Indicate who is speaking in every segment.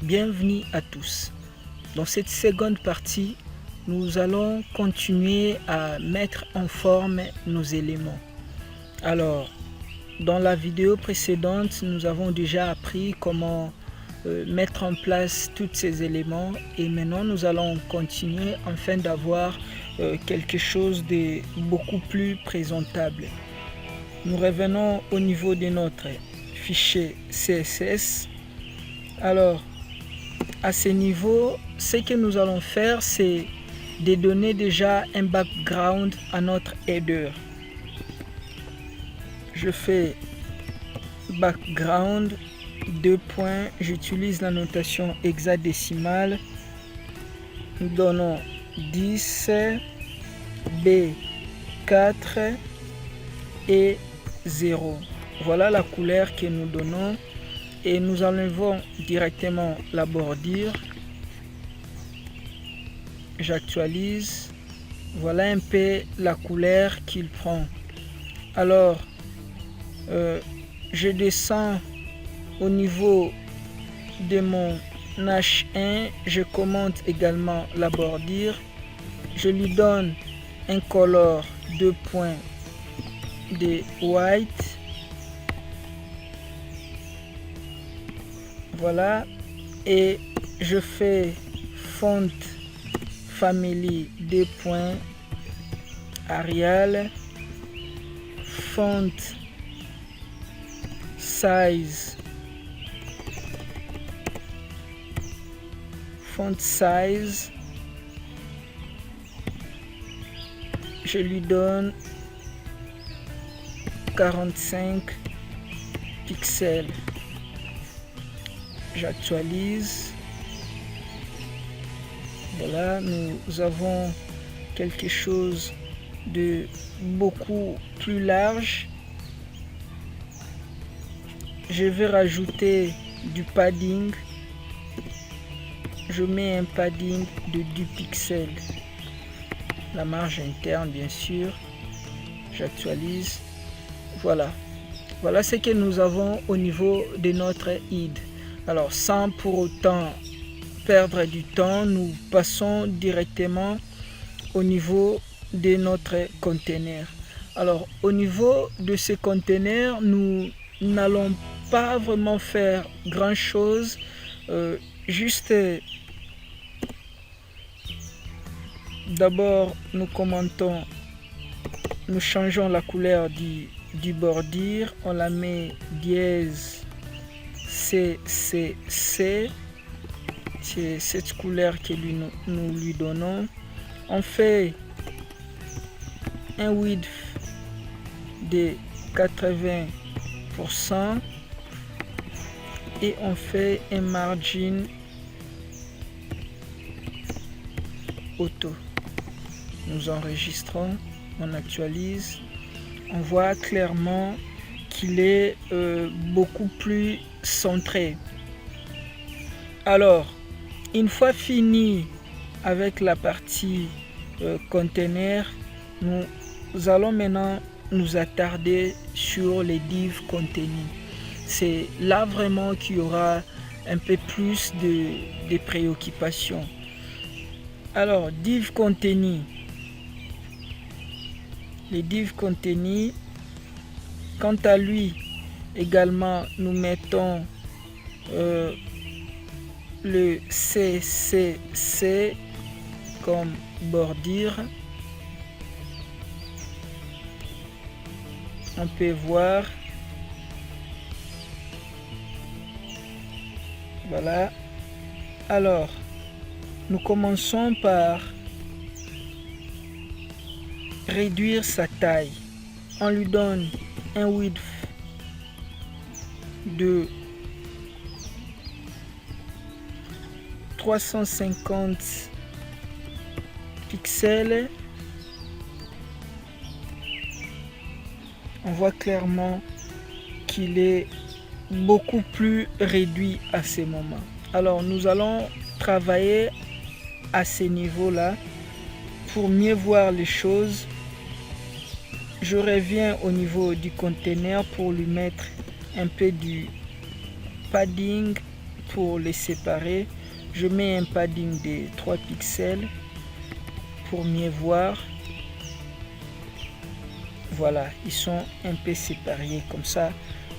Speaker 1: Bienvenue à tous. Dans cette seconde partie, nous allons continuer à mettre en forme nos éléments. Alors, dans la vidéo précédente, nous avons déjà appris comment mettre en place tous ces éléments et maintenant nous allons continuer afin d'avoir quelque chose de beaucoup plus présentable. Nous revenons au niveau de notre fichier CSS. Alors, à ce niveau, ce que nous allons faire, c'est de donner déjà un background à notre header. Je fais background, j'utilise la notation hexadécimale. Nous donnons 10, B4 et 0. Voilà la couleur que nous donnons et nous enlevons directement la bordure. J'actualise. Voilà un peu la couleur qu'il prend. Alors, je descends au niveau de mon H1. Je commente également la bordure. Je lui donne un color de white. Voilà, et je fais font family Arial, font size je lui donne 45 pixels. J'actualise. Voilà, nous avons quelque chose de beaucoup plus large. Je vais rajouter du padding. Je mets un padding de 10 pixels. La marge interne, bien sûr. J'actualise. Voilà. Voilà ce que nous avons au niveau de notre id. Alors, sans pour autant perdre du temps, nous passons directement au niveau de notre conteneur. Alors, au niveau de ce conteneur, nous n'allons pas vraiment faire grand chose. Juste, d'abord, nous commentons, nous changeons la couleur du bordure. On la met dièse CCC, c'est cette couleur que nous lui donnons. On fait un width de 80% et on fait un margin auto. Nous enregistrons, on actualise, on voit clairement qu'il est beaucoup plus centré. Alors, une fois fini avec la partie container, nous allons maintenant nous attarder sur les divs contenus. C'est là vraiment qu'il y aura un peu plus de préoccupations. Alors, div contenu. Les divs contenus, quant à lui, également, nous mettons le CCC comme bordure. On peut voir. Voilà. Alors, nous commençons par réduire sa taille. On lui donne un width de 350 pixels. On voit clairement qu'il est beaucoup plus réduit à ce moment. Alors nous allons travailler à ce niveau-là pour mieux voir les choses. Je reviens au niveau du conteneur pour lui mettre un peu du padding pour les séparer, je mets un padding de 3 pixels pour mieux voir. Voilà, ils sont un peu séparés, comme ça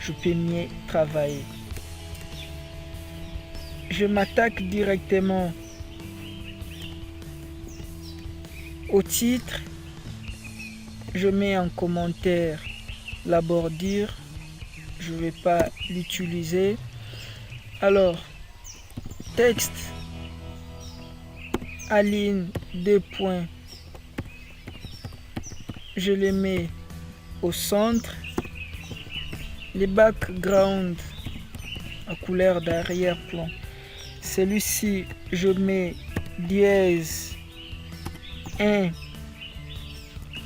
Speaker 1: je peux mieux travailler. Je m'attaque directement au titre. Je mets en commentaire la bordure, je ne vais pas l'utiliser. Alors, texte, aligne 2 points, je les mets au centre. Les background en couleur d'arrière-plan, celui-ci je mets dièse 1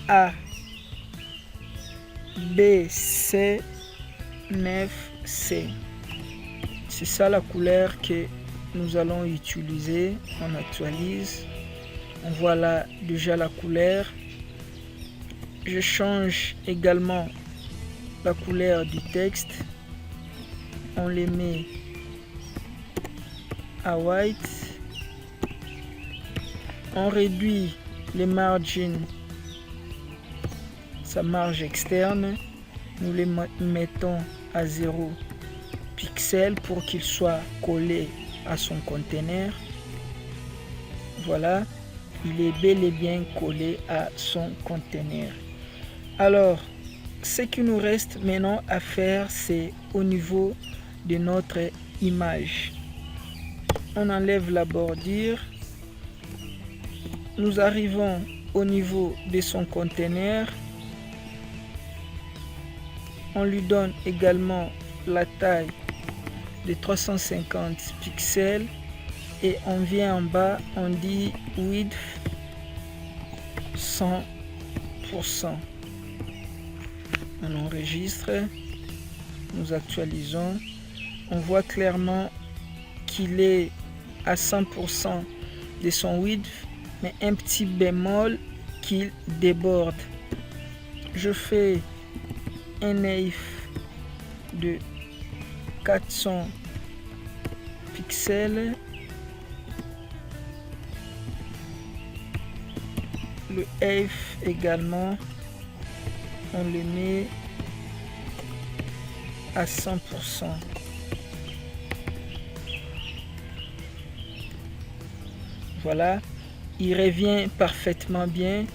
Speaker 1: A B C 9 C. C'est ça la couleur que nous allons utiliser. On actualise, on voit là déjà la couleur. Je change également la couleur du texte, on les met à white, on réduit les margins, sa marge externe, nous les mettons à 0 pixel pour qu'il soit collé à son conteneur. Voilà, il est bel et bien collé à son conteneur. Alors, ce qui nous reste maintenant à faire, c'est au niveau de notre image. On enlève la bordure. Nous arrivons au niveau de son conteneur. On lui donne également la taille de 350 pixels. Et on vient en bas, on dit width 100%. On enregistre, nous actualisons, on voit clairement qu'il est à 100% de son width, mais un petit bémol qu'il déborde. Je fais un naïf de 400 pixels. Le F également, on le met à 100%. Voilà, il revient parfaitement bien.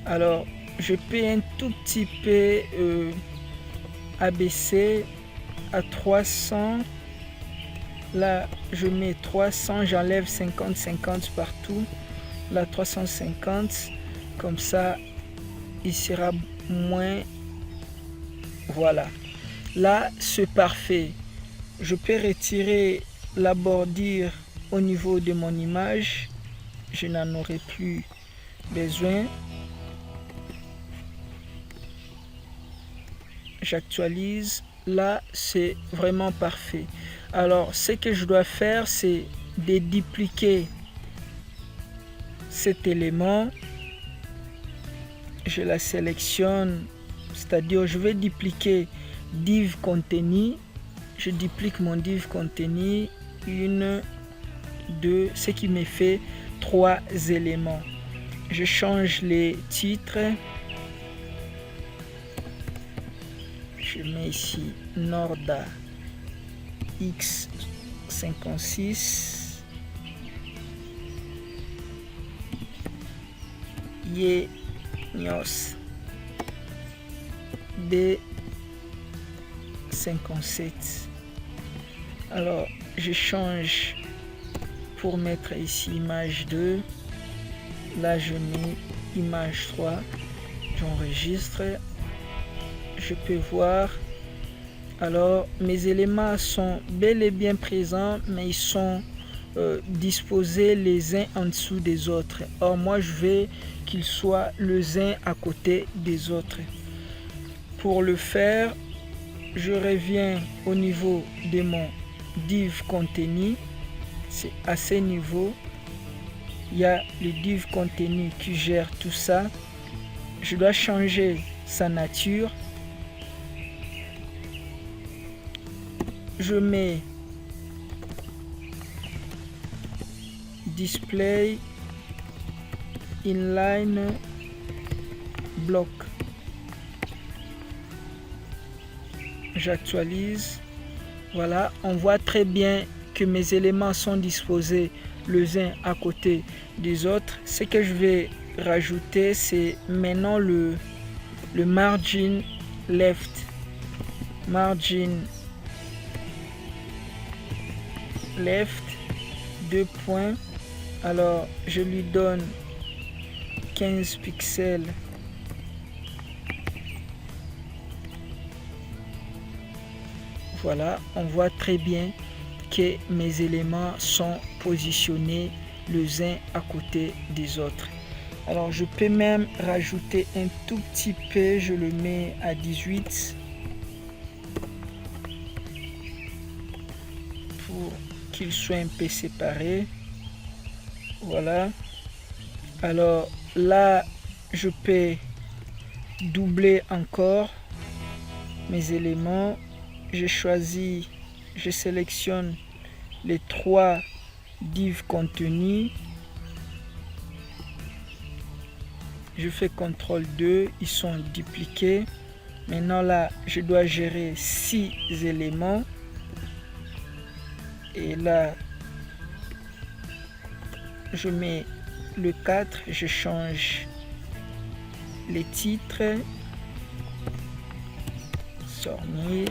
Speaker 1: Alors, je peux un tout petit peu abaisser à 300. Là, je mets 300, j'enlève 50-50 partout. Là, 350. Comme ça, il sera moins. Voilà. Là, c'est parfait. Je peux retirer la bordure au niveau de mon image. Je n'en aurai plus besoin. J'actualise. Là, c'est vraiment parfait. Alors, ce que je dois faire, c'est de dupliquer cet élément. Je la sélectionne, c'est-à-dire je vais dupliquer div contenu. Je duplique mon div contenu, 1, 2, ce qui me fait 3 éléments. Je change les titres. Je mets ici Norda X56 Nios B57. Alors je change pour mettre ici image 2. Là je mets image 3. J'enregistre. Je peux voir. Alors mes éléments sont bel et bien présents, mais ils sont disposés les uns en dessous des autres. Or moi je veux qu'ils soient les uns à côté des autres. Pour le faire, je reviens au niveau de mon div contenu. C'est à ce niveau. Il y a le div contenu qui gère tout ça. Je dois changer sa nature. Je mets display inline block. J'actualise. Voilà, on voit très bien que mes éléments sont disposés les uns à côté des autres. Ce que je vais rajouter, c'est maintenant le margin left. Margin left, 2 points. Alors, je lui donne 15 pixels. Voilà, on voit très bien que mes éléments sont positionnés les uns à côté des autres. Alors, je peux même rajouter un tout petit peu, je le mets à 18 pour qu'il soit un peu séparé. Voilà. Alors là, je peux doubler encore mes éléments. Je sélectionne les 3 div contenus. Je fais CTRL 2, ils sont dupliqués. Maintenant là, je dois gérer 6 éléments. Et là, je mets le 4, je change les titres. Sornier.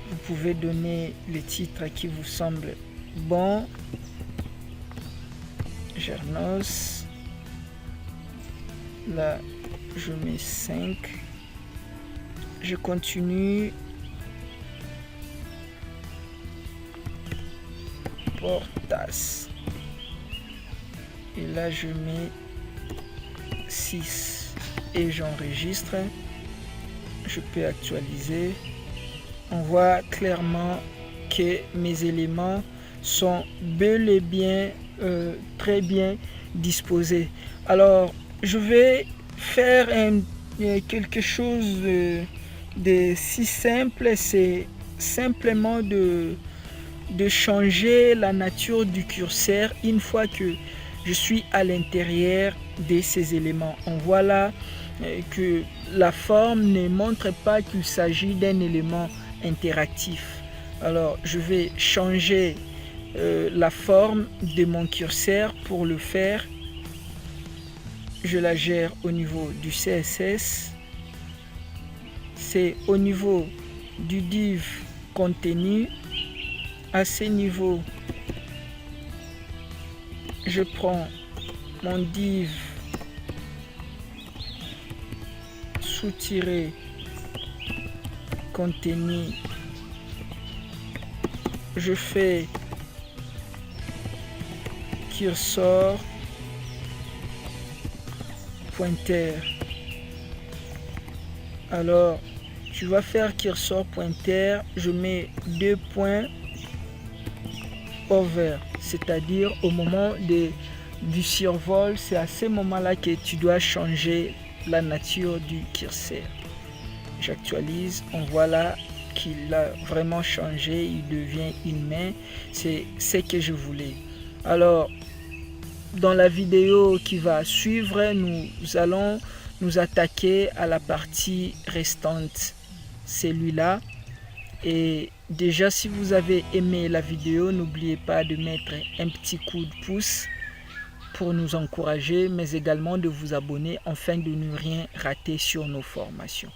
Speaker 1: Vous pouvez donner les titres qui vous semblent bons. Gernos. Là, je mets 5. Je continue. Portas. Et là, je mets 6. Et j'enregistre. Je peux actualiser. On voit clairement que mes éléments sont bel et bien très bien disposés. Alors, je vais faire quelque chose de si simple, c'est simplement de changer la nature du curseur une fois que je suis à l'intérieur de ces éléments. On voit là que la forme ne montre pas qu'il s'agit d'un élément interactif. Alors, je vais changer la forme de mon curseur. Pour le faire, je la gère au niveau du CSS. C'est au niveau du div contenu. À ce niveau, je prends mon div sous-tiré contenu, je fais cursor pointer. Alors tu vas faire cursor pointer, je mets 2 points over, c'est-à-dire au moment du survol, c'est à ce moment là que tu dois changer la nature du curseur. J'actualise, on voit là qu'il a vraiment changé, il devient une main. C'est ce que je voulais. Alors, dans la vidéo qui va suivre, nous allons nous attaquer à la partie restante, celui-là. Et déjà, si vous avez aimé la vidéo, n'oubliez pas de mettre un petit coup de pouce pour nous encourager, mais également de vous abonner afin de ne rien rater sur nos formations.